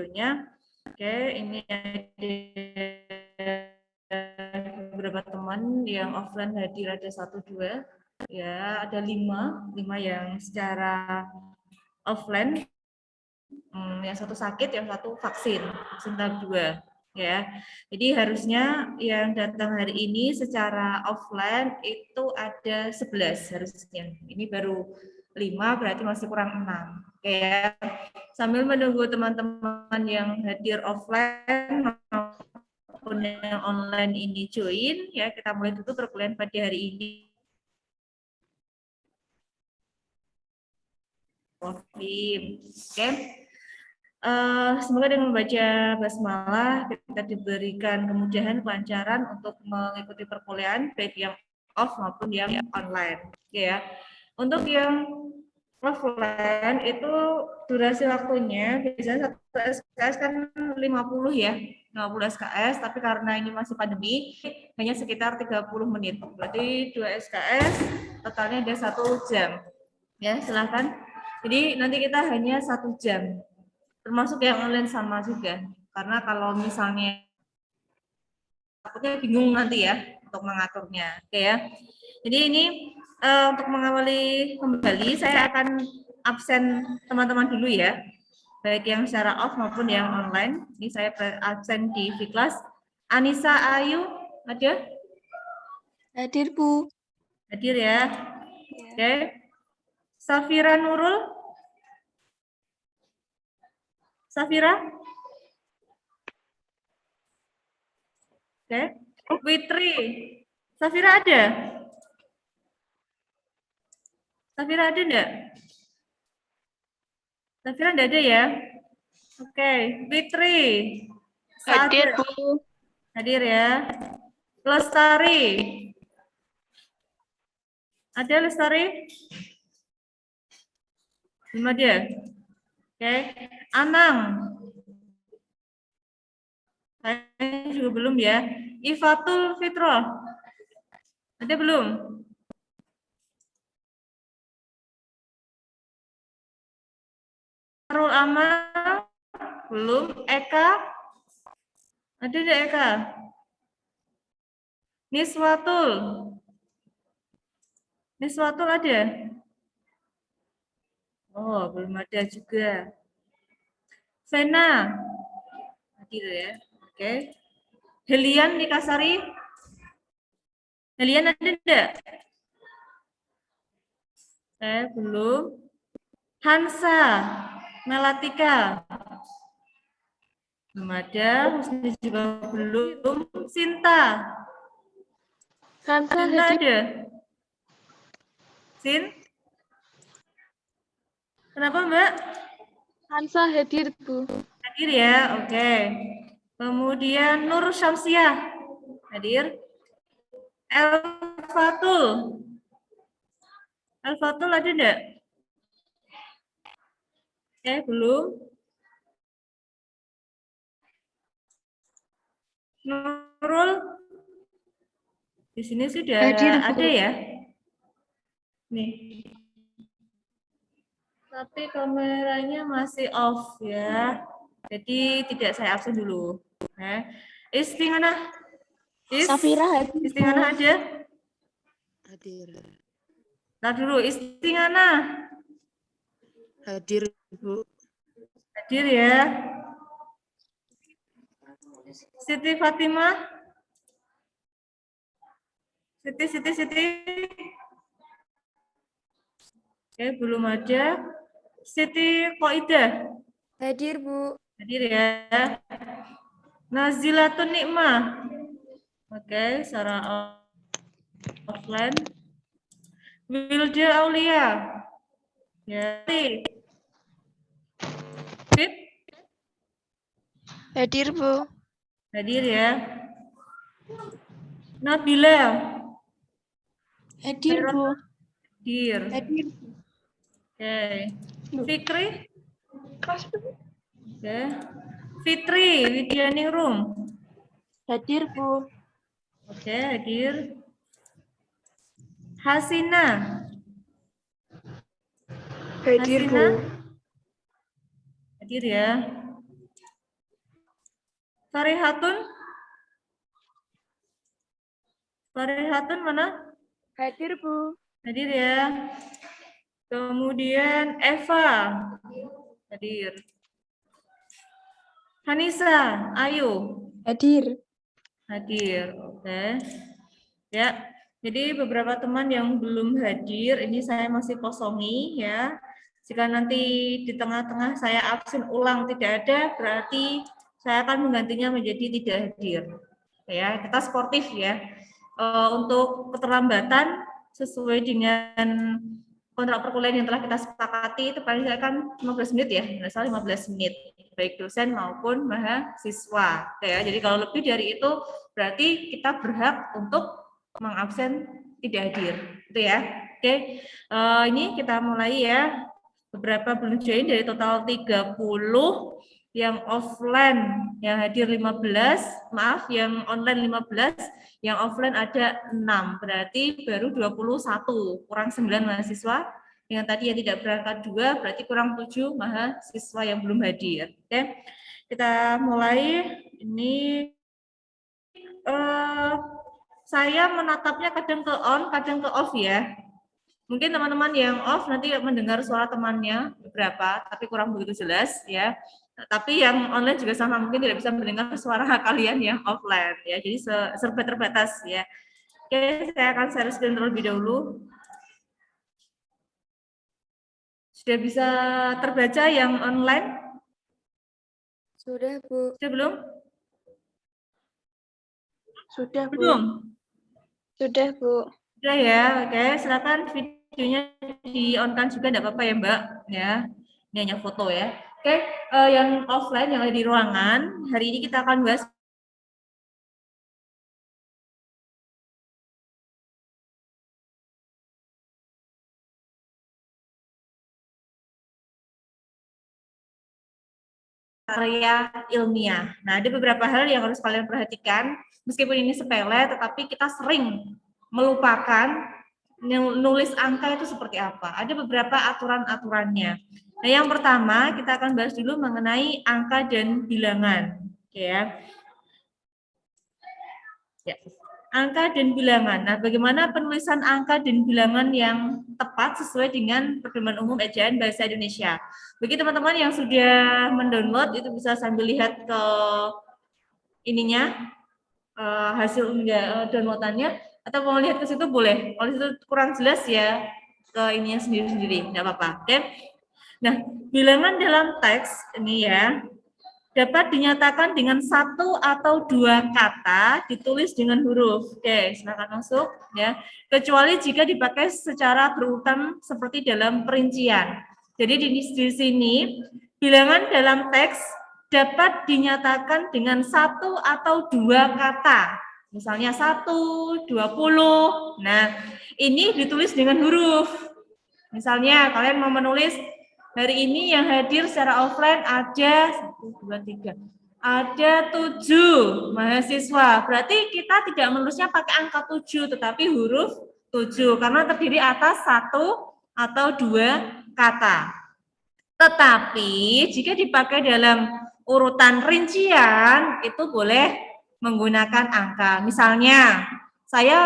Oke, ini ada beberapa teman yang offline hadir, ada 1-2, ya ada 5 yang secara offline, yang satu sakit, yang satu vaksin tahap 2, ya. Jadi harusnya yang datang hari ini secara offline itu ada 11 harusnya. Ini baru 5, berarti masih kurang 6. Oke ya. Sambil menunggu teman-teman yang hadir offline maupun yang online ini join, ya kita mulai dulu perkuliahan pada hari ini. Oke. Semoga dengan membaca basmalah kita diberikan kemudahan, kelancaran untuk mengikuti perkuliahan baik yang off maupun yang online. Oke ya. Untuk yang offline itu durasi waktunya biasanya 1 SKS kan 50 ya, 50 SKS, tapi karena ini masih pandemi hanya sekitar 30 menit. Berarti 2 SKS totalnya ada 1 jam. Ya, silakan. Jadi nanti kita hanya 1 jam. Termasuk yang online sama juga. Karena kalau misalnya takutnya bingung nanti ya untuk mengaturnya. Oke ya. Jadi ini untuk mengawali kembali saya akan absen teman-teman dulu ya. Baik yang secara off maupun yang online. Ini saya absen di Fiklas. Anissa Ayu ada? Hadir, Bu. Hadir ya. Ya. Oke. Safira Nurul? Safira? Oke. Witri. Safira ada? Safira ada enggak? Safira enggak ada ya? Oke. Witri. Hadir, Bu. Hadir ya. Lestari. Ada Lestari? Belum ada? Oke. Anang. Saya juga belum ya. Ifatul Fitroh. Ada belum? Arul Amal. Belum. Eka. Ada enggak Eka? Niswatul. Niswatul ada? Oh, belum ada juga. Vena. Hadir ya. Oke. Helian Nikasari. Helian ada enggak? Belum. Hansa Melatika. Belum ada. Husni juga belum. Sinta. Hansa Sinta hadir. ada? Sin? Kenapa Mbak? Hansa hadir, Bu. Hadir ya, oke. Kemudian Nur Syamsiah. Hadir. Elfatul. Elfatul ada enggak? Belum. Nurul. Di sini sudah Hadir, Bu. ada ya. Nih. Tapi kameranya masih off ya. Jadi tidak saya absen dulu. Istingana. Safira hadir, Istingana aja. Hadir. Nah dulu Istingana. Hadir, Bu. Hadir ya. Siti Fatimah. Siti. Oke, belum ada. Siti Koidah. Hadir, Bu. Hadir ya. Nazilatun Nikmah. Oke, secara offline. Wilda Aulia. Ya. Fit. Hadir, Bu. Hadir ya. Nabila. Hadir, Bu. Hadir. Hadir. Oke. Fikri. Oke. Fitri Widianingrum. Hadir, Bu. Oke, hadir. Hasina. Hadir, Bu. Hadir ya. Farihatun? Farihatun mana? Hadir, Bu. Hadir ya. Kemudian Eva. Hadir. Hanisa, ayo. Hadir. Hadir, oke. Ya, jadi beberapa teman yang belum hadir, ini saya masih kosongi ya. Jika nanti di tengah-tengah saya absen ulang tidak ada, berarti saya akan menggantinya menjadi tidak hadir. Ya, kita sportif ya. Untuk keterlambatan sesuai dengan kontrak perkuliahan yang telah kita sepakati itu paling saya kan 15 menit ya, misalnya 15 menit baik dosen maupun mahasiswa. Ya, jadi kalau lebih dari itu berarti kita berhak untuk mengabsen tidak hadir, itu ya. Oke, ini kita mulai ya. Beberapa belum join dari total 30, yang offline yang hadir 15, maaf yang online 15, yang offline ada 6, berarti baru 21, kurang 9 mahasiswa. Yang tadi yang tidak berangkat 2, berarti kurang 7 mahasiswa yang belum hadir. Oke, kita mulai. Ini saya menatapnya kadang ke on, kadang ke off ya. Mungkin teman-teman yang off nanti mendengar suara temannya beberapa, tapi kurang begitu jelas ya. Tapi yang online juga sama, mungkin tidak bisa mendengar suara kalian yang offline ya. Jadi serba terbatas ya. Oke, saya akan share screen terlebih dahulu. Sudah bisa terbaca yang online? Sudah, Bu. Sudah belum? Sudah, Bu. Belum? Sudah, Bu. Sudah ya, oke. Silakan videonya di-on-kan juga, enggak apa-apa ya, Mbak. Ya, ini hanya foto ya. Oke, yang offline, yang ada di ruangan, hari ini kita akan bahas karya ilmiah. Nah, ada beberapa hal yang harus kalian perhatikan, meskipun ini sepele, tetapi kita sering melupakan nulis angka itu seperti apa. Ada beberapa aturan-aturannya. Nah, yang pertama kita akan bahas dulu mengenai angka dan bilangan. Oke ya. Ya. Angka dan bilangan. Nah, bagaimana penulisan angka dan bilangan yang tepat sesuai dengan Pedoman Umum Ejaan Bahasa Indonesia. Bagi teman-teman yang sudah mendownload, itu bisa sambil lihat ke ininya, hasil downloadannya, atau mau lihat ke situ boleh. Kalau itu kurang jelas ya, ke ininya sendiri-sendiri, nggak apa-apa. Oke. Nah, bilangan dalam teks ini ya, dapat dinyatakan dengan satu atau dua kata ditulis dengan huruf. Oke, silakan masuk ya. Kecuali jika dipakai secara berurutan seperti dalam perincian. Jadi di sini bilangan dalam teks dapat dinyatakan dengan satu atau dua kata. Misalnya 1, 20. Nah, ini ditulis dengan huruf. Misalnya kalian mau menulis hari ini yang hadir secara offline ada 1, 2, 3. Ada 7 mahasiswa. Berarti kita tidak menulisnya pakai angka 7, tetapi huruf 7. Karena terdiri atas 1 atau 2 kata. Tetapi jika dipakai dalam urutan rincian, itu boleh menggunakan angka. Misalnya, saya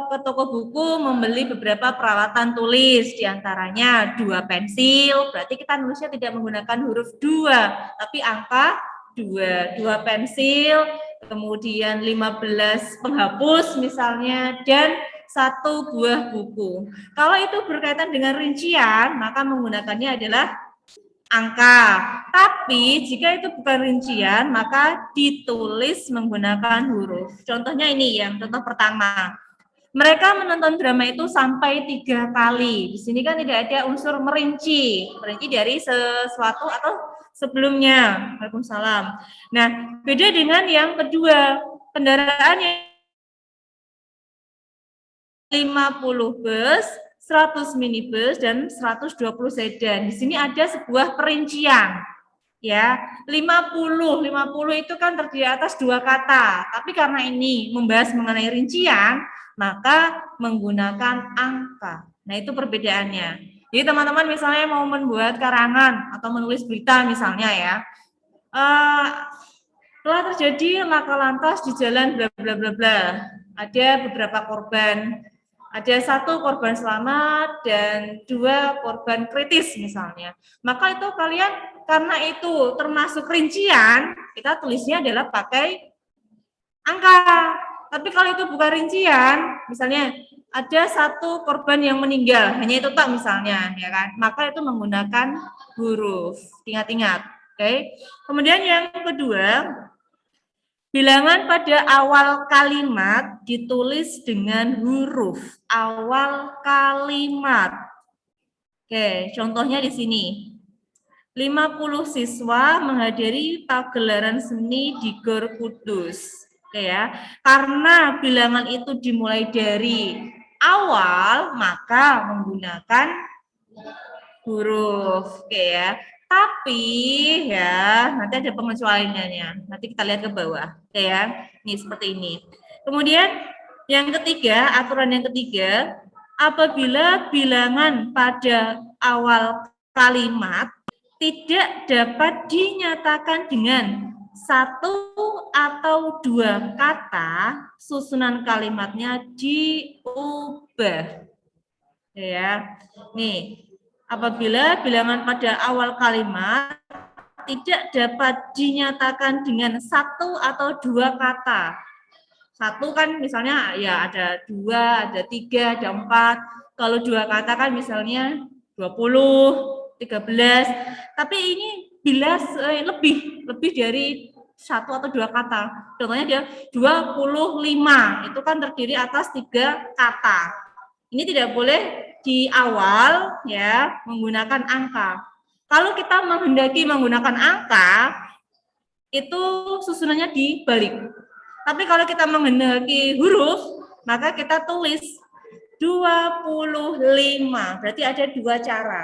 ke toko buku membeli beberapa peralatan tulis, diantaranya 2 pensil, berarti kita nulisnya tidak menggunakan huruf 2, tapi angka 2. 2 pensil, kemudian 15 penghapus misalnya, dan 1 buah buku. Kalau itu berkaitan dengan rincian, maka menggunakannya adalah angka. Tapi jika itu bukan rincian, maka ditulis menggunakan huruf. Contohnya ini yang contoh pertama. Mereka menonton drama itu sampai 3 kali. Di sini kan tidak ada unsur merinci. Merinci dari sesuatu atau sebelumnya. Waalaikumsalam. Nah, beda dengan yang kedua. Kendaraan yang 50 bus, 100 minibus, dan 120 sedan. Di sini ada sebuah perincian. Ya, 50 itu kan terdiri atas 2 kata. Tapi karena ini membahas mengenai rincian, maka menggunakan angka. Nah, itu perbedaannya. Jadi teman-teman misalnya mau membuat karangan atau menulis berita misalnya ya. telah terjadi laka lantas di jalan bla bla bla bla. Ada beberapa korban. Ada 1 korban selamat dan 2 korban kritis misalnya. Maka itu kalian karena itu termasuk rincian, kita tulisnya adalah pakai angka. Tapi kalau itu bukan rincian, misalnya ada 1 korban yang meninggal, hanya itu tak misalnya, ya kan? Maka itu menggunakan huruf. Ingat-ingat, oke? Kemudian yang kedua, bilangan pada awal kalimat ditulis dengan huruf awal kalimat. Oke, contohnya di sini. 50 siswa menghadiri pagelaran seni di Gor Kudus. Oke ya. Karena bilangan itu dimulai dari awal, maka menggunakan huruf. Oke ya. Tapi ya, nanti ada pengecualiannya. Nanti kita lihat ke bawah. Oke ya. Ini seperti ini. Kemudian yang ketiga, aturan yang ketiga, apabila bilangan pada awal kalimat tidak dapat dinyatakan dengan 1 atau 2 kata, susunan kalimatnya diubah. Ya. Nih, apabila bilangan pada awal kalimat tidak dapat dinyatakan dengan 1 atau 2 kata. 1 kan misalnya ya ada 2, ada 3, ada 4. Kalau 2 kata kan misalnya 20, 13. Tapi ini bila lebih dari 1 atau 2 kata. Contohnya dia 25. Itu kan terdiri atas 3 kata. Ini tidak boleh di awal ya menggunakan angka. Kalau kita menghendaki menggunakan angka, itu susunannya dibalik. Tapi kalau kita menghendaki huruf, maka kita tulis 25. Berarti ada 2 cara.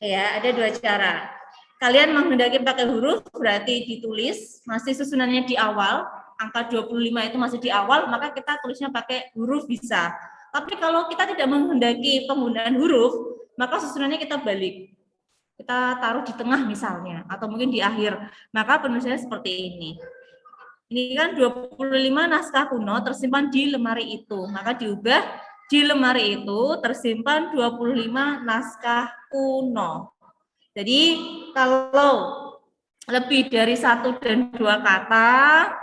Ya, ada 2 cara. Kalian menghendaki pakai huruf, berarti ditulis, masih susunannya di awal, angka 25 itu masih di awal, maka kita tulisnya pakai huruf bisa. Tapi kalau kita tidak menghendaki penggunaan huruf, maka susunannya kita balik. Kita taruh di tengah misalnya, atau mungkin di akhir. Maka penulisannya seperti ini. Ini kan 25 naskah kuno tersimpan di lemari itu. Maka diubah, di lemari itu tersimpan 25 naskah kuno. Jadi kalau lebih dari 1 dan 2 kata,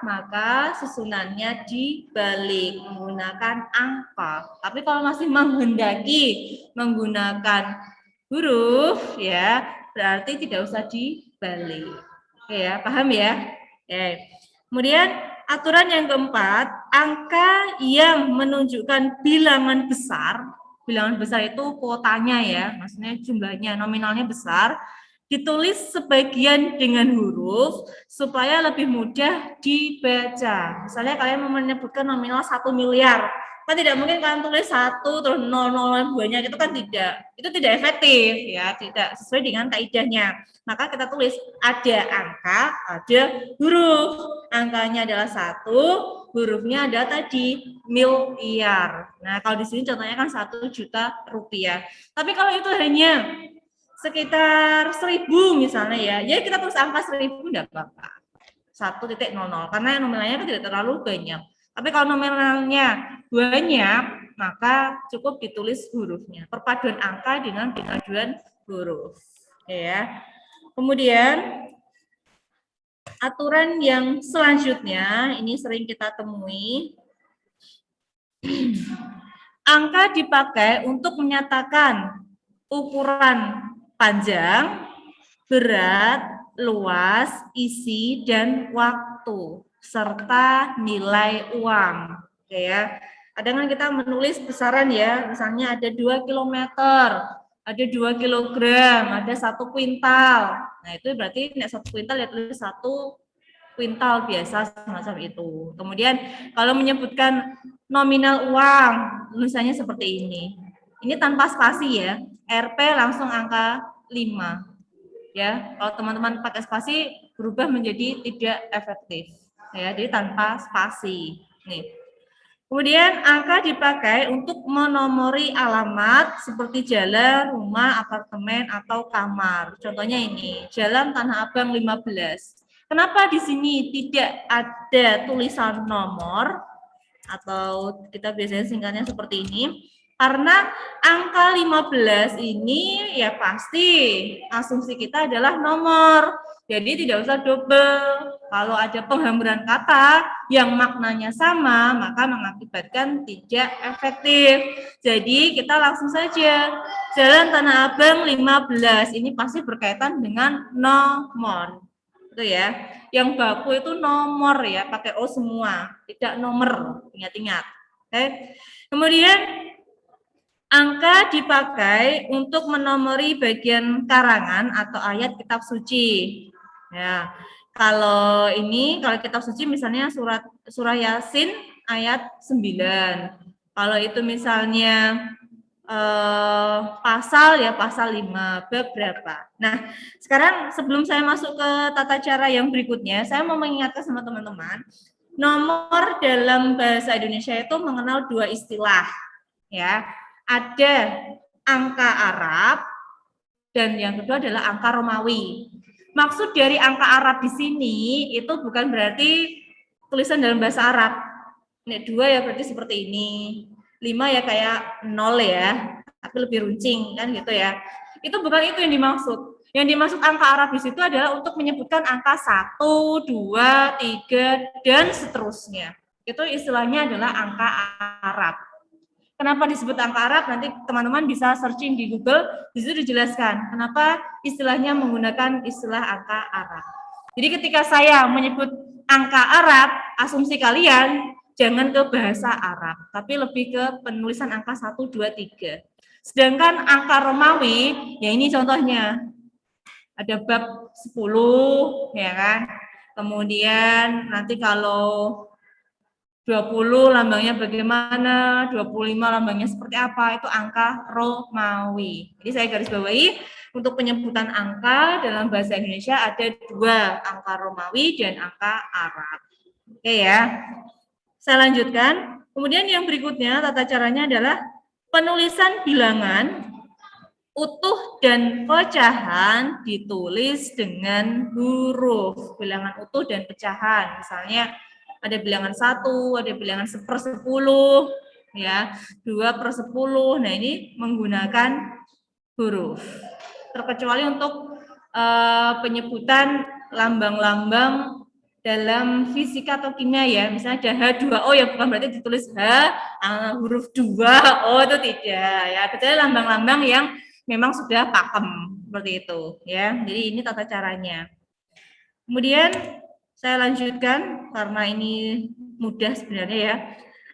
maka susunannya dibalik menggunakan angka. Tapi kalau masih menghendaki menggunakan huruf, ya berarti tidak usah dibalik. Oke ya, paham ya? Oke. Kemudian aturan yang keempat, angka yang menunjukkan bilangan besar itu kuotanya ya, maksudnya jumlahnya, nominalnya besar, ditulis sebagian dengan huruf supaya lebih mudah dibaca. Misalnya kalian mau menyebutkan nominal 1 miliar, kan tidak mungkin kalian tulis 1 terus 0 banyak, itu kan tidak. Itu tidak efektif ya, tidak sesuai dengan kaidahnya. Maka kita tulis ada angka, ada huruf. Angkanya adalah 1, hurufnya ada tadi miliar. Nah, kalau di sini contohnya kan 1 juta rupiah. Tapi kalau itu hanya sekitar 1000 misalnya ya kita tulis angka 1000 enggak apa-apa. 1.00 karena nominalnya kan tidak terlalu banyak. Tapi kalau nominalnya banyak, maka cukup ditulis hurufnya. Perpaduan angka dengan perpaduan huruf. Ya. Kemudian aturan yang selanjutnya ini sering kita temui. Angka dipakai untuk menyatakan ukuran panjang, berat, luas, isi, dan waktu, serta nilai uang. Oke ya. Kadang kan kita menulis besaran ya, misalnya ada 2 kilometer, ada 2 kilogram, ada 1 kuintal. Nah itu berarti 1 kuintal ya tulis 1 kuintal biasa semacam itu. Kemudian kalau menyebutkan nominal uang, tulisannya seperti ini. Ini tanpa spasi ya. RP langsung angka 5. Ya, kalau teman-teman pakai spasi berubah menjadi tidak efektif. Ya, jadi tanpa spasi. Nih. Kemudian angka dipakai untuk menomori alamat seperti jalan, rumah, apartemen, atau kamar. Contohnya ini, Jalan Tanah Abang 15. Kenapa di sini tidak ada tulisan nomor atau kita biasanya singkatnya seperti ini? Karena angka 15 ini ya pasti asumsi kita adalah nomor. Jadi tidak usah double. Kalau ada penghamburan kata yang maknanya sama, maka mengakibatkan tidak efektif. Jadi kita langsung saja. Jalan Tanah Abang 15 ini pasti berkaitan dengan nomor. Itu ya. Yang baku itu nomor ya, pakai O semua, tidak nomor. Ingat-ingat. Oke. Kemudian angka dipakai untuk menomori bagian karangan atau ayat kitab suci. Ya, kalau kitab suci misalnya surah Yasin ayat 9. Kalau itu misalnya pasal 5, bab berapa. Nah, sekarang sebelum saya masuk ke tata cara yang berikutnya, saya mau mengingatkan sama teman-teman, nomor dalam bahasa Indonesia itu mengenal dua istilah. Ya, ada angka Arab dan yang kedua adalah angka Romawi. Maksud dari angka Arab di sini itu bukan berarti tulisan dalam bahasa Arab. Ini 2 ya berarti seperti ini. 5 ya kayak 0 ya, tapi lebih runcing kan gitu ya. Itu bukan itu yang dimaksud. Yang dimaksud angka Arab di situ adalah untuk menyebutkan angka 1, 2, 3 dan seterusnya. Itu istilahnya adalah angka Arab. Kenapa disebut angka Arab? Nanti teman-teman bisa searching di Google, di situ dijelaskan kenapa istilahnya menggunakan istilah angka Arab. Jadi ketika saya menyebut angka Arab, asumsi kalian jangan ke bahasa Arab, tapi lebih ke penulisan angka 1, 2, 3. Sedangkan angka Romawi, ya ini contohnya. Ada bab 10, ya kan? Kemudian nanti kalau 20 lambangnya bagaimana, 25 lambangnya seperti apa, itu angka Romawi. Jadi saya garis bawahi, untuk penyebutan angka dalam bahasa Indonesia ada 2, angka Romawi dan angka Arab. Oke ya, saya lanjutkan. Kemudian yang berikutnya, tata caranya adalah penulisan bilangan, utuh dan pecahan ditulis dengan huruf. Bilangan utuh dan pecahan, misalnya ada bilangan 1, ada bilangan 1/10, ya, 2/10. Nah, ini menggunakan huruf. Terkecuali untuk penyebutan lambang-lambang dalam fisika atau kimia ya. Misalnya ada H2O ya bukan berarti ditulis huruf 2O itu tidak ya. Kecuali lambang-lambang yang memang sudah pakem seperti itu ya. Jadi ini tata caranya. Kemudian saya lanjutkan karena ini mudah sebenarnya ya.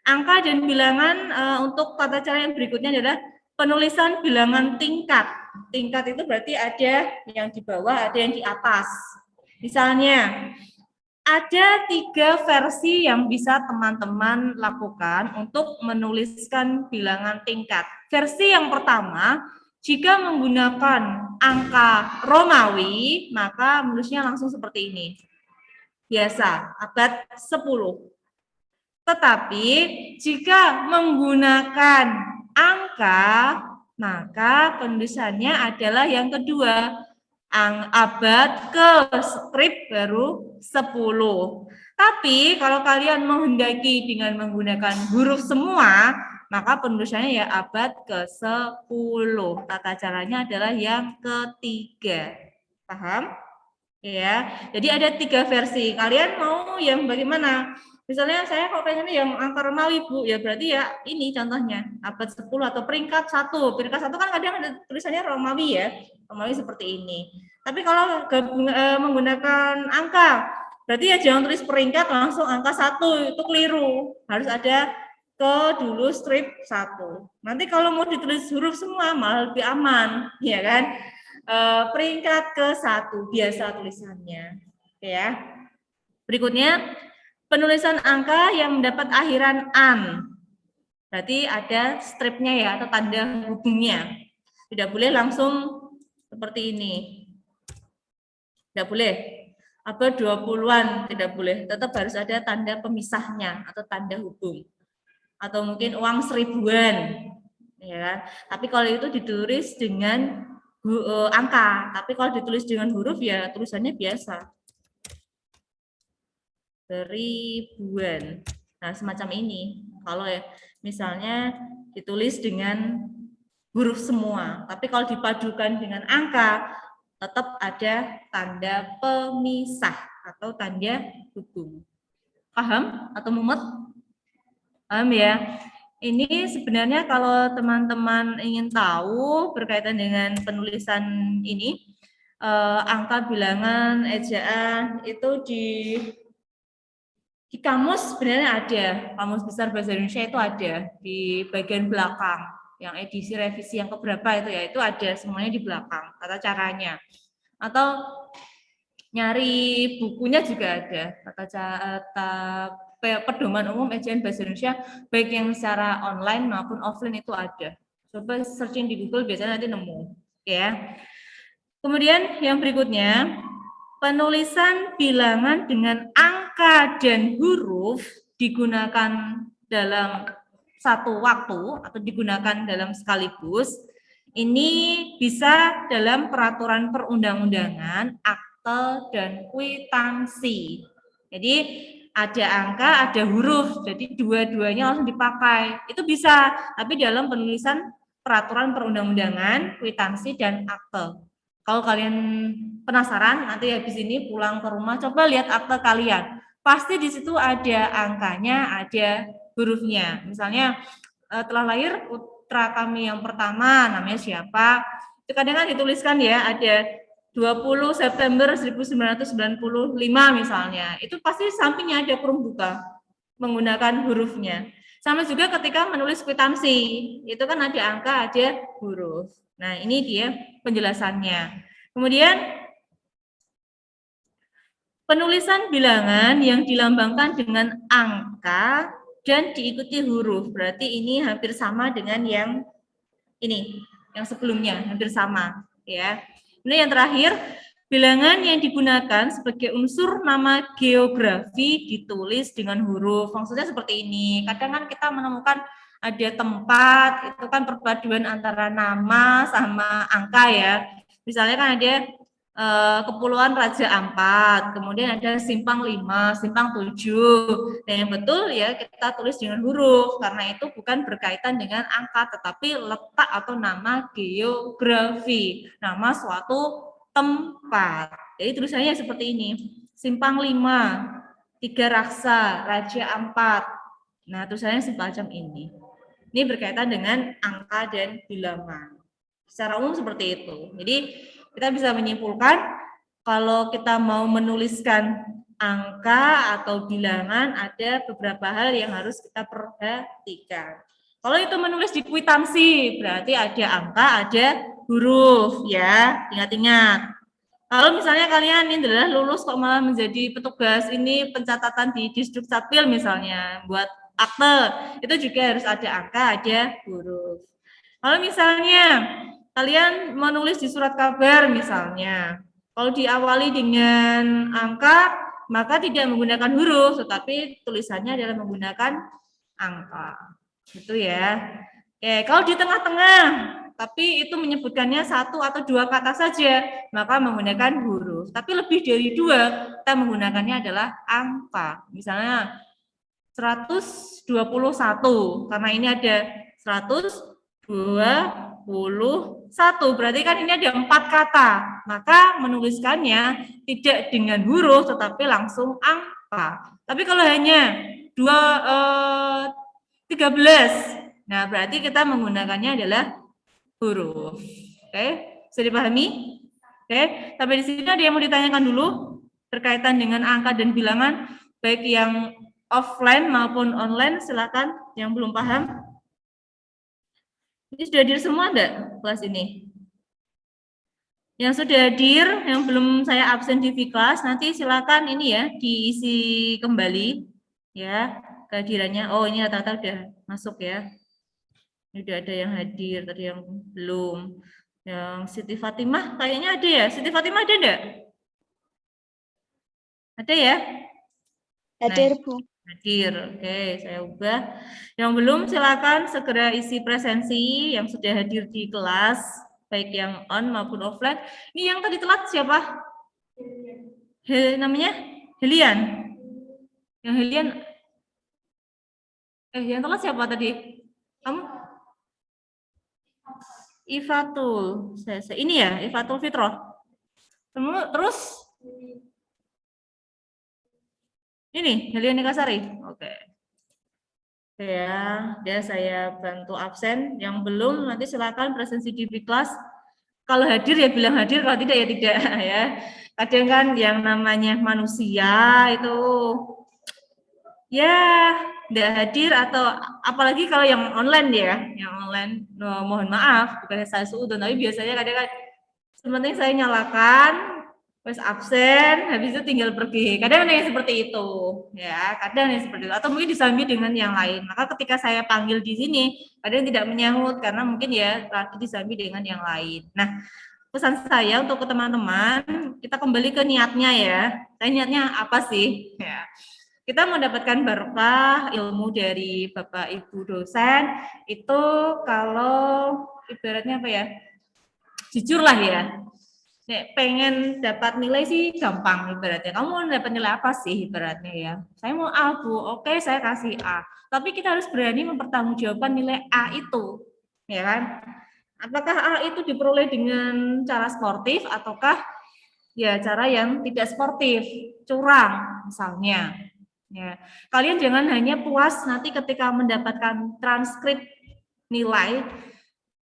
Angka dan bilangan untuk tata cara yang berikutnya adalah penulisan bilangan tingkat. Tingkat itu berarti ada yang di bawah, ada yang di atas. Misalnya, ada 3 versi yang bisa teman-teman lakukan untuk menuliskan bilangan tingkat. Versi yang pertama, jika menggunakan angka Romawi, maka menulisnya langsung seperti ini. Biasa, abad 10. Tetapi jika menggunakan angka, maka penulisannya adalah yang kedua, abad ke strip baru 10. Tapi kalau kalian menghendaki dengan menggunakan huruf semua, maka penulisannya ya abad ke-10. Tata caranya adalah yang ketiga. Paham? Ya, jadi ada 3 versi. Kalian mau yang bagaimana? Misalnya saya kalau pengennya yang angka Romawi, Bu, ya berarti ya ini contohnya, abad 10 atau peringkat 1. Peringkat 1 kan kadang ada tulisannya Romawi ya. Romawi seperti ini. Tapi kalau menggunakan angka, berarti ya jangan tulis peringkat langsung angka 1, itu keliru. Harus ada dulu strip 1. Nanti kalau mau ditulis huruf semua malah lebih aman, ya kan? Peringkat ke-1 biasa tulisannya. Oke ya. Berikutnya penulisan angka yang mendapat akhiran an. Berarti ada stripnya ya atau tanda hubungnya. Tidak boleh langsung seperti ini. Tidak boleh. Abad 20-an tidak boleh. Tetap harus ada tanda pemisahnya atau tanda hubung. Atau mungkin uang 1000-an. Ya. Tapi kalau itu ditulis dengan angka, tapi kalau ditulis dengan huruf ya tulisannya biasa. ribuan. Nah, semacam ini. Kalau misalnya ditulis dengan huruf semua, tapi kalau dipadukan dengan angka, tetap ada tanda pemisah atau tanda hubung. Paham atau mumet? Paham ya? Ini sebenarnya kalau teman-teman ingin tahu berkaitan dengan penulisan ini, angka, bilangan, ejaan itu di kamus sebenarnya ada, Kamus Besar Bahasa Indonesia itu ada di bagian belakang, yang edisi revisi yang keberapa itu ya, itu ada semuanya di belakang, tata caranya. Atau nyari bukunya juga ada, pedoman umum ejaan bahasa Indonesia, baik yang secara online maupun offline itu ada. Coba searching di Google biasanya nanti nemu, ya. Kemudian yang berikutnya, penulisan bilangan dengan angka dan huruf digunakan dalam satu waktu atau digunakan dalam sekaligus. Ini bisa dalam peraturan perundang-undangan, akte, dan kwitansi. Jadi ada angka, ada huruf, jadi dua-duanya langsung dipakai. Itu bisa, tapi dalam penulisan peraturan perundang-undangan, kwitansi, dan akte. Kalau kalian penasaran, nanti habis ini pulang ke rumah, coba lihat akte kalian. Pasti di situ ada angkanya, ada hurufnya. Misalnya telah lahir putra kami yang pertama, namanya siapa? Itu kadang kan dituliskan ya, ada 20 September 1995 misalnya. Itu pasti sampingnya ada kurung buka menggunakan hurufnya. Sama juga ketika menulis kwitansi, itu kan ada angka, ada huruf. Nah, ini dia penjelasannya. Kemudian penulisan bilangan yang dilambangkan dengan angka dan diikuti huruf. Berarti ini hampir sama dengan yang ini, yang sebelumnya, hampir sama, ya. Ini yang terakhir, bilangan yang digunakan sebagai unsur nama geografi ditulis dengan huruf. Maksudnya seperti ini. Kadang kan kita menemukan ada tempat, itu kan perpaduan antara nama sama angka ya. Misalnya kan ada Kepulauan Raja Ampat, kemudian ada Simpang 5, Simpang 7. Dan yang betul ya kita tulis dengan huruf, karena itu bukan berkaitan dengan angka, tetapi letak atau nama geografi, nama suatu tempat. Jadi tulisannya seperti ini, Simpang 5, Tiga Raksa, Raja Ampat. Nah tulisannya semacam ini. Ini berkaitan dengan angka dan bilangan. Secara umum seperti itu. Jadi kita bisa menyimpulkan kalau kita mau menuliskan angka atau bilangan ada beberapa hal yang harus kita perhatikan. Kalau itu menulis di kwitansi berarti ada angka, ada huruf ya, ingat-ingat. Kalau misalnya kalian ini adalah lulus kok malah menjadi petugas ini pencatatan di Disduk Capil misalnya buat akte, itu juga harus ada angka, ada huruf. Kalau misalnya kalian menulis di surat kabar misalnya, kalau diawali dengan angka, maka tidak menggunakan huruf, tetapi tulisannya adalah menggunakan angka. Gitu ya. Oke, kalau di tengah-tengah, tapi itu menyebutkannya satu atau dua kata saja, maka menggunakan huruf. Tapi lebih dari dua, kita menggunakannya adalah angka. Misalnya 121, karena ini ada 121, berarti kan ini ada 4 kata, maka menuliskannya tidak dengan huruf, tetapi langsung angka. Tapi kalau hanya 13, nah berarti kita menggunakannya adalah huruf. Oke, bisa dipahami? Oke, sampai di sini ada yang mau ditanyakan dulu berkaitan dengan angka dan bilangan, baik yang offline maupun online, silakan yang belum paham. Ini sudah hadir semua enggak kelas ini? Yang sudah hadir, yang belum saya absen di kelas, nanti silakan ini ya diisi kembali ya kehadirannya. Oh ini rata-rata udah masuk ya. Ini udah ada yang hadir, tadi yang belum. Yang Siti Fatimah kayaknya ada ya. Siti Fatimah ada enggak? Ada ya? Hadir, Bu. Hadir, oke, saya ubah. Yang belum silakan segera isi presensi yang sudah hadir di kelas, baik yang on maupun offline. Ini yang tadi telat siapa? Namanya Helian. Yang Helian, yang telat siapa tadi? Kamu? Ifatul. Ini ya, Ifatul Fitroh. Terus ini Helian Nikasari. Oke. Ya, saya bantu absen. Yang belum nanti silakan presensi di kelas. Kalau hadir ya bilang hadir, kalau tidak ya tidak ya. Kadang kan yang namanya manusia itu ya tidak hadir, atau apalagi kalau yang online ya, yang online, mohon maaf bukan saya suudon, tapi biasanya kadang kan sebenarnya saya nyalakan terus absen, habis itu tinggal pergi. Kadang ada yang seperti itu, ya. Kadang yang seperti itu, atau mungkin disambi dengan yang lain. Maka ketika saya panggil di sini, kadang tidak menyahut karena mungkin ya lagi disambi dengan yang lain. Nah, pesan saya untuk ke teman-teman, kita kembali ke niatnya ya. Saya niatnya apa sih? Ya. Kita mendapatkan barokah ilmu dari Bapak Ibu dosen itu kalau ibaratnya apa ya? Jujur lah ya. Nek pengen dapat nilai sih gampang ibaratnya. Kamu mau dapat nilai apa sih ibaratnya ya? Saya mau A, Bu. Oke, saya kasih A. Tapi kita harus berani mempertanggungjawabkan nilai A itu. Ya kan? Apakah A itu diperoleh dengan cara sportif ataukah ya cara yang tidak sportif, curang misalnya. Ya. Kalian jangan hanya puas nanti ketika mendapatkan transkrip nilai,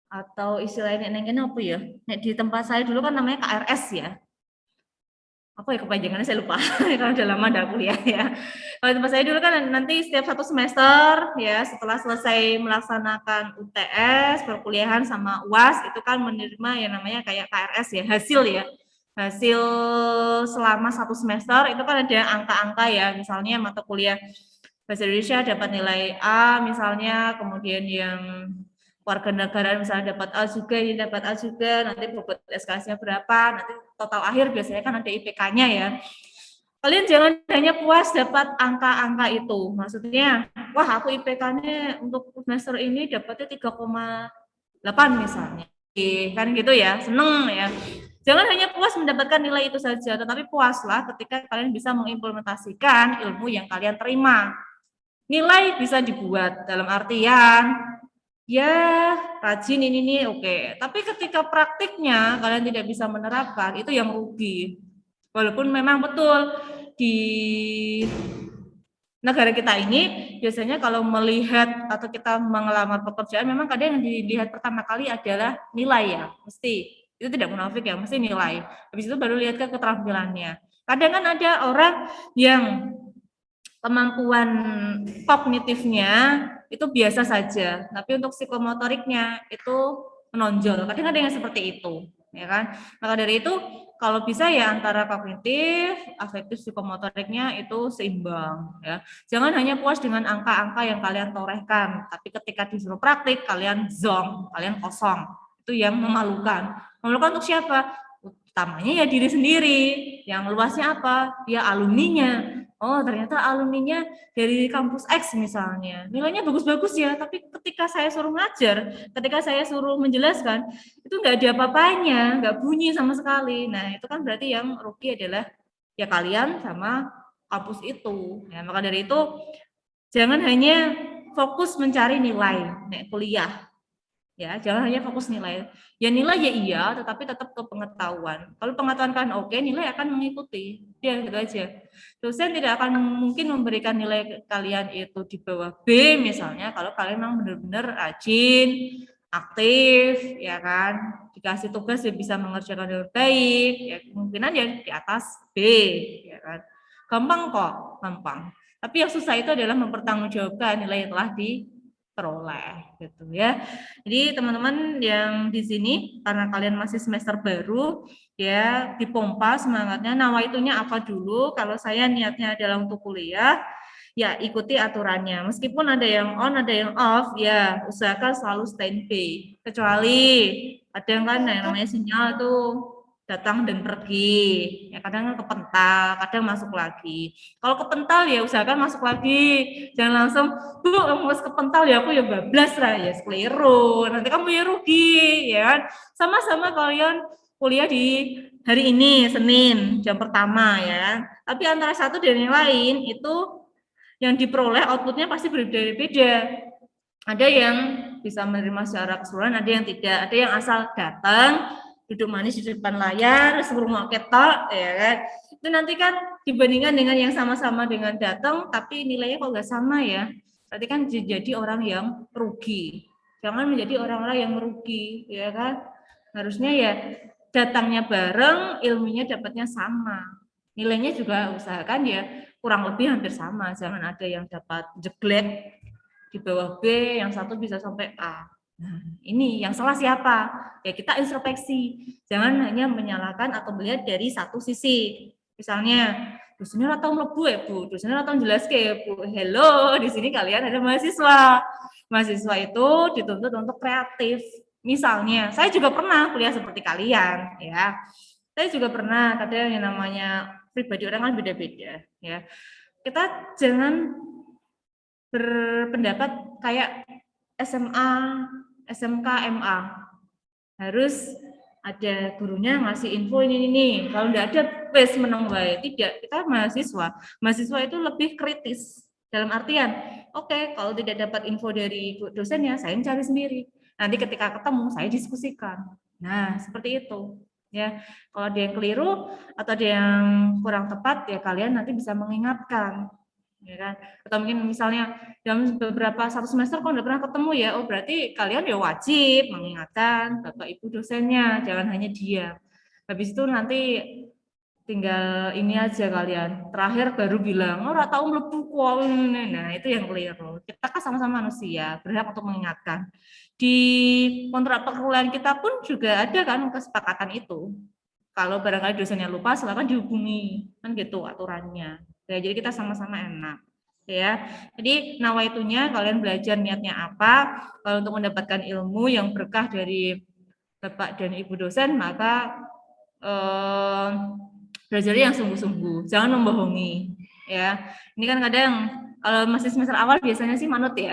atau istilahnya nengkene apa ya? Nek di tempat saya dulu kan namanya KRS ya. Apa ya kepanjangannya saya lupa. Kalau udah lama enggak kuliah ya. Kalau di tempat saya dulu kan nanti setiap 1 semester ya, setelah selesai melaksanakan UTS, perkuliahan sama UAS itu kan menerima yang namanya kayak KRS ya, hasil ya. Hasil selama 1 semester itu kan ada angka-angka ya, misalnya mata kuliah Bahasa Indonesia dapat nilai A misalnya, kemudian yang warga negara misalnya dapat A juga, ini dapat A juga, nanti bobot SKS-nya berapa, nanti total akhir biasanya kan ada IPK-nya ya. Kalian jangan hanya puas dapat angka-angka itu, maksudnya, wah aku IPK-nya untuk semester ini dapatnya 3,8 misalnya, kan gitu ya, seneng ya. Jangan hanya puas mendapatkan nilai itu saja, tetapi puaslah ketika kalian bisa mengimplementasikan ilmu yang kalian terima. Nilai bisa dibuat dalam artian ya rajin ini nih oke. Tapi ketika praktiknya kalian tidak bisa menerapkan, itu yang rugi. Walaupun memang betul di negara kita ini biasanya kalau melihat atau kita mengelamar pekerjaan memang kadang yang dilihat pertama kali adalah nilai ya, mesti. Itu tidak munafik ya, mesti nilai. Habis itu baru lihat ke keterampilannya. Kadang kan ada orang yang kemampuan kognitifnya itu biasa saja, tapi untuk psikomotoriknya itu menonjol. Kadang ada yang seperti itu, ya kan? Maka dari itu, kalau bisa ya antara kognitif, afektif, psikomotoriknya itu seimbang. Ya, jangan hanya puas dengan angka-angka yang kalian torehkan, tapi ketika disuruh praktik kalian zonk, kalian kosong. Itu yang memalukan. Memalukan untuk siapa? Utamanya ya diri sendiri. Yang luasnya apa? Ya alumninya. Oh ternyata alumninya dari kampus X misalnya, nilainya bagus-bagus ya, tapi ketika saya suruh ngajar, ketika saya suruh menjelaskan, itu nggak ada apa-apanya, nggak bunyi sama sekali. Nah itu kan berarti yang rugi adalah ya kalian sama kampus itu. Ya, maka dari itu jangan hanya fokus mencari nilai nek kuliah. Ya, jangan hanya fokus nilai. Ya nilai ya iya, tetapi tetap ke pengetahuan. Kalau pengetahuan kan oke, nilai akan mengikuti. Ya, gitu aja. Dosen tidak akan mungkin memberikan nilai kalian itu di bawah B misalnya, kalau kalian memang benar-benar rajin, aktif, ya kan. Dikasih tugas ya bisa mengerjakan dengan baik, ya kemungkinan ya di atas B, ya kan. Gampang kok, gampang. Tapi yang susah itu adalah mempertanggungjawabkan nilai yang telah diperoleh gitu ya. Jadi teman-teman yang di sini karena kalian masih semester baru ya dipompa semangatnya. Nawaitunya apa dulu? Kalau saya niatnya adalah untuk kuliah, ya ikuti aturannya. Meskipun ada yang on, ada yang off, ya usahakan selalu standby. Kecuali kadang kan yang namanya sinyal itu datang dan pergi, ya kadang kan kepental, kadang masuk lagi. Kalau kepental ya usahakan masuk lagi, jangan langsung, Bu, kamu masuk kepental ya aku ya bablas lah, ya keliru, nanti kamu ya rugi, ya kan. Sama-sama kalian kuliah di hari ini, Senin, jam pertama ya. Tapi antara satu dan yang lain itu yang diperoleh outputnya pasti berbeda-beda. Ada yang bisa menerima secara keseluruhan, ada yang tidak, ada yang asal datang, duduk manis di depan layar, suruh mau ketok, ya kan? Itu nanti kan dibandingkan dengan yang sama-sama dengan datang, tapi nilainya kok nggak sama ya. Berarti kan jadi orang yang rugi. Jangan menjadi orang-orang yang merugi, ya kan? Harusnya ya datangnya bareng, ilmunya dapatnya sama. Nilainya juga usahakan ya kurang lebih hampir sama. Jangan ada yang dapat jelek di bawah B, yang satu bisa sampai A. Nah, ini yang salah siapa? Ya kita introspeksi. Jangan hanya menyalahkan atau melihat dari satu sisi. Misalnya, dosennya atau mlebu ya Bu, dosennya atau jelas ya Bu. Hello, di sini kalian ada mahasiswa. Mahasiswa itu dituntut untuk kreatif. Misalnya, saya juga pernah kuliah seperti kalian, ya. Saya juga pernah, kadang yang namanya pribadi orang kan beda-beda, ya. Kita jangan berpendapat kayak SMA, SMK, MA. Harus ada gurunya ngasih info ini. Kalau enggak ada, wes meneng wae. Tidak, kita mahasiswa. Mahasiswa itu lebih kritis. Dalam artian, oke, kalau tidak dapat info dari dosennya, saya cari sendiri. Nanti ketika ketemu, saya diskusikan. Nah, seperti itu. Ya, kalau ada yang keliru atau ada yang kurang tepat, ya kalian nanti bisa mengingatkan. Ya kan? Atau mungkin misalnya dalam beberapa satu semester kok nggak pernah ketemu ya, oh berarti kalian ya wajib mengingatkan bapak ibu dosennya, jangan hanya diam. Habis itu nanti tinggal ini aja kalian, terakhir baru bilang, oh tahu mlebu kok. Nah itu yang keliru. Kita kan sama-sama manusia, berhak untuk mengingatkan. Di kontrak perkuliahan kita pun juga ada kan kesepakatan itu. Kalau barangkali dosennya lupa, silakan dihubungi, kan gitu aturannya. Ya, jadi kita sama-sama enak, ya. Jadi nawaitunya kalian belajar niatnya apa? Kalau untuk mendapatkan ilmu yang berkah dari bapak dan ibu dosen, maka belajar yang sungguh-sungguh, jangan membohongi, ya. Ini kan kadang kalau masih semester awal biasanya sih manut ya.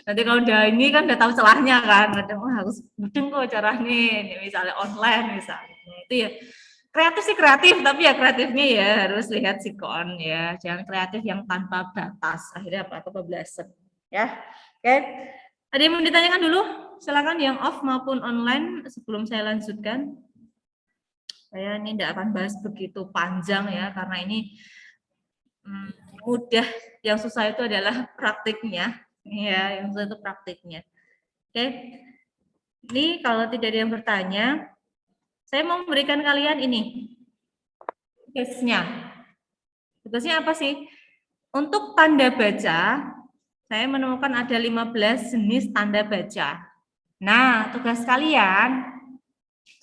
Nanti kalau udah ini kan udah tahu celahnya kan, kadang harus mudeng kok caranya, misalnya online misalnya, itu ya. Kreatif sih kreatif, tapi ya kreatifnya ya harus lihat sikon ya, jangan kreatif yang tanpa batas, akhirnya apa kebablasan ya. Oke, ada yang mau ditanyakan dulu? Silakan yang off maupun online sebelum saya lanjutkan. Saya ini tidak akan bahas begitu panjang ya, karena ini mudah, yang susah itu adalah praktiknya, ya, yang susah itu praktiknya. Oke, ini kalau tidak ada yang bertanya, saya mau memberikan kalian ini tugasnya. Tugasnya apa sih? Untuk tanda baca, saya menemukan ada 15 jenis tanda baca. Nah, tugas kalian,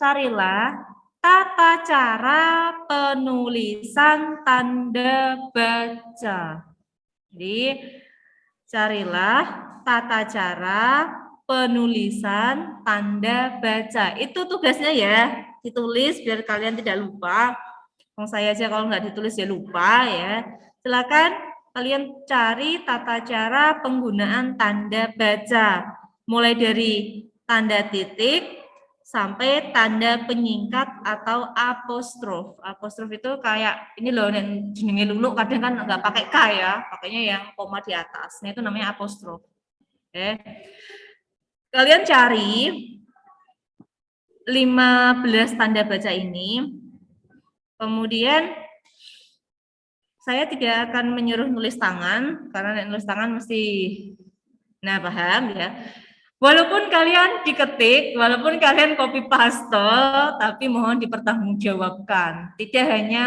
carilah tata cara penulisan tanda baca. Jadi, carilah tata cara penulisan tanda baca. Itu tugasnya ya, ditulis biar kalian tidak lupa. Saya aja kalau nggak ditulis ya lupa ya. Silakan kalian cari tata cara penggunaan tanda baca. Mulai dari tanda titik sampai tanda penyingkat atau apostrof. Apostrof itu kayak ini loh yang jenenge Lulu kadang kan nggak pakai K ya, pakainya yang koma di atas. Nah itu namanya apostrof. Oke. Kalian cari 15 tanda baca ini. Kemudian saya tidak akan menyuruh nulis tangan karena nulis tangan mesti paham ya. Walaupun kalian diketik, walaupun kalian copy paste, tapi mohon dipertanggungjawabkan. Tidak hanya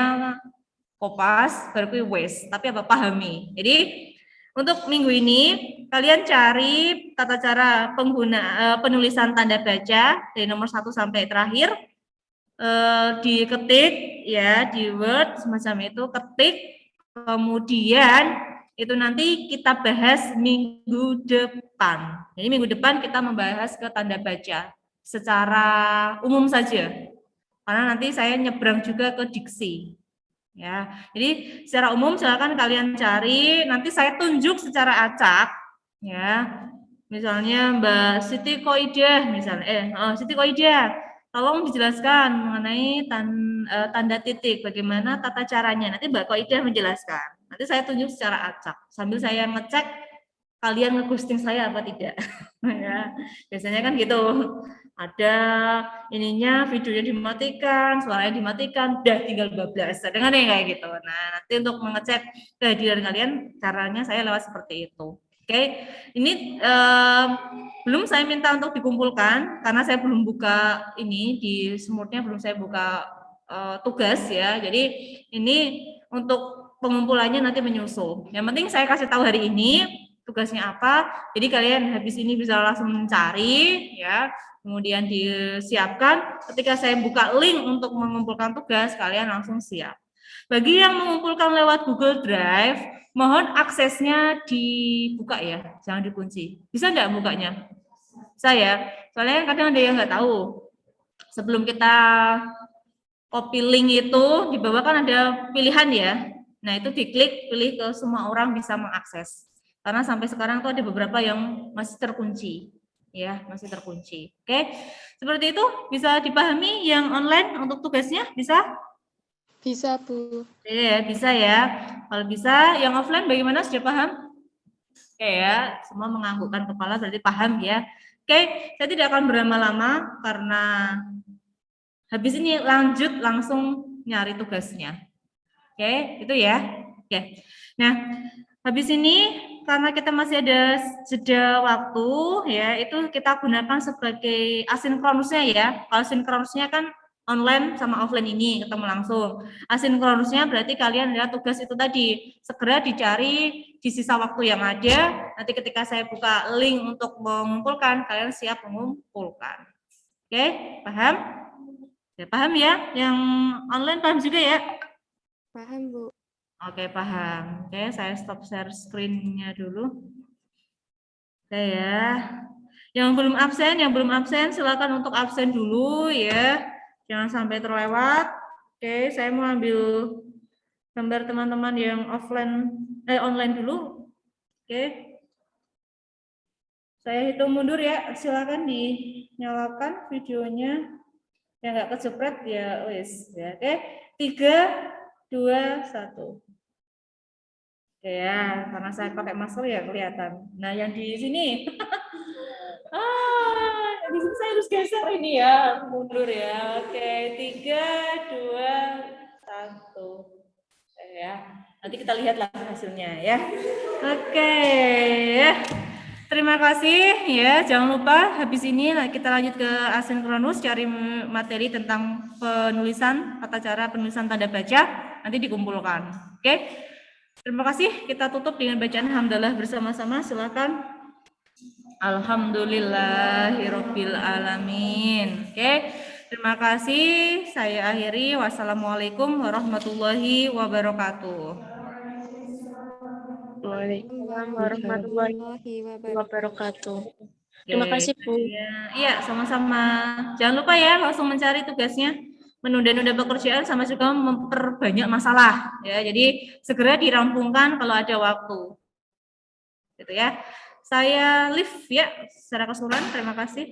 kopas baru wes, tapi apa pahami. Jadi untuk minggu ini kalian cari tata cara penulisan tanda baca dari nomor 1 sampai terakhir. Diketik ya di Word semacam itu, ketik, kemudian itu nanti kita bahas minggu depan. Jadi minggu depan kita membahas ke tanda baca secara umum saja, karena nanti saya nyebrang juga ke diksi. Ya, jadi secara umum silakan kalian cari, nanti saya tunjuk secara acak, ya. Misalnya Mbak Siti Koidah, misalnya, Siti Koidah. Tolong dijelaskan mengenai tanda titik, bagaimana tata caranya. Nanti Mbak Koidah menjelaskan. Nanti Nanti saya tunjuk secara acak sambil saya ngecek kalian nge-ghosting saya apa tidak. Ya, biasanya kan gitu. Ada ininya, videonya dimatikan, suaranya dimatikan, udah tinggal bablas. Ada nggak nih kayak gitu. Nah, nanti untuk mengecek kehadiran kalian, caranya saya lewat seperti itu. Oke, ini belum saya minta untuk dikumpulkan karena saya belum buka ini di Smooth-nya, belum saya buka tugas ya. Jadi ini untuk pengumpulannya nanti menyusul. Yang penting saya kasih tahu hari ini tugasnya apa. Jadi kalian habis ini bisa langsung mencari ya. Kemudian disiapkan. Ketika saya buka link untuk mengumpulkan tugas, kalian langsung siap. Bagi yang mengumpulkan lewat Google Drive, mohon aksesnya dibuka ya, jangan dikunci. Bisa enggak bukanya? Saya, soalnya kadang ada yang nggak tahu. Sebelum kita copy link itu, di bawah kan ada pilihan ya. Nah, itu diklik, pilih ke semua orang bisa mengakses. Karena sampai sekarang tuh ada beberapa yang masih terkunci. Ya, masih terkunci. Oke, seperti itu bisa dipahami yang online untuk tugasnya, bisa? Bisa, Bu. Ya, bisa ya. Kalau bisa, yang offline bagaimana? Sudah paham? Oke ya, semua menganggukkan kepala berarti paham ya. Oke, saya tidak akan berlama-lama karena habis ini lanjut langsung nyari tugasnya. Oke, itu ya. Oke. Nah, habis ini karena kita masih ada jeda waktu ya, itu kita gunakan sebagai asinkronusnya ya. Kalau sinkronusnya kan online sama offline ini ketemu langsung. Asinkronusnya berarti kalian lihat tugas itu tadi segera dicari di sisa waktu yang ada. Nanti ketika saya buka link untuk mengumpulkan, kalian siap mengumpulkan. Oke, paham? Ya, paham ya? Yang online paham juga ya? Paham, Bu. Oke, paham. Oke, saya stop share screen-nya dulu. Oke ya. Yang belum absen silakan untuk absen dulu ya. Jangan sampai terlewat. Oke, saya mau ambil gambar teman-teman yang online dulu. Oke. Saya hitung mundur ya. Silakan dinyalakan videonya. Yang nggak kejepret ya wis ya. Oke. 3 2 1. Ya, karena saya pakai masker ya kelihatan. Nah, yang di sini, di sini saya harus geser ini ya, mundur ya. Oke, 3, 2, 1. Ya, nanti kita lihatlah hasilnya ya. Oke, ya. Terima kasih ya. Jangan lupa habis ini kita lanjut ke asinkronus, cari materi tentang penulisan, tata cara penulisan tanda baca, nanti dikumpulkan. Oke. Terima kasih. Kita tutup dengan bacaan hamdalah bersama-sama. Silakan. Alhamdulillahirabbil alamin. Oke. Terima kasih. Saya akhiri. Wassalamualaikum warahmatullahi wabarakatuh. Waalaikumsalam warahmatullahi wabarakatuh. Terima kasih, Bu. Iya, sama-sama. Jangan lupa ya langsung mencari tugasnya. Menunda-nunda pekerjaan sama juga memperbanyak masalah ya. Jadi segera dirampungkan kalau ada waktu. Gitu ya. Saya live ya secara keseluruhan. Terima kasih.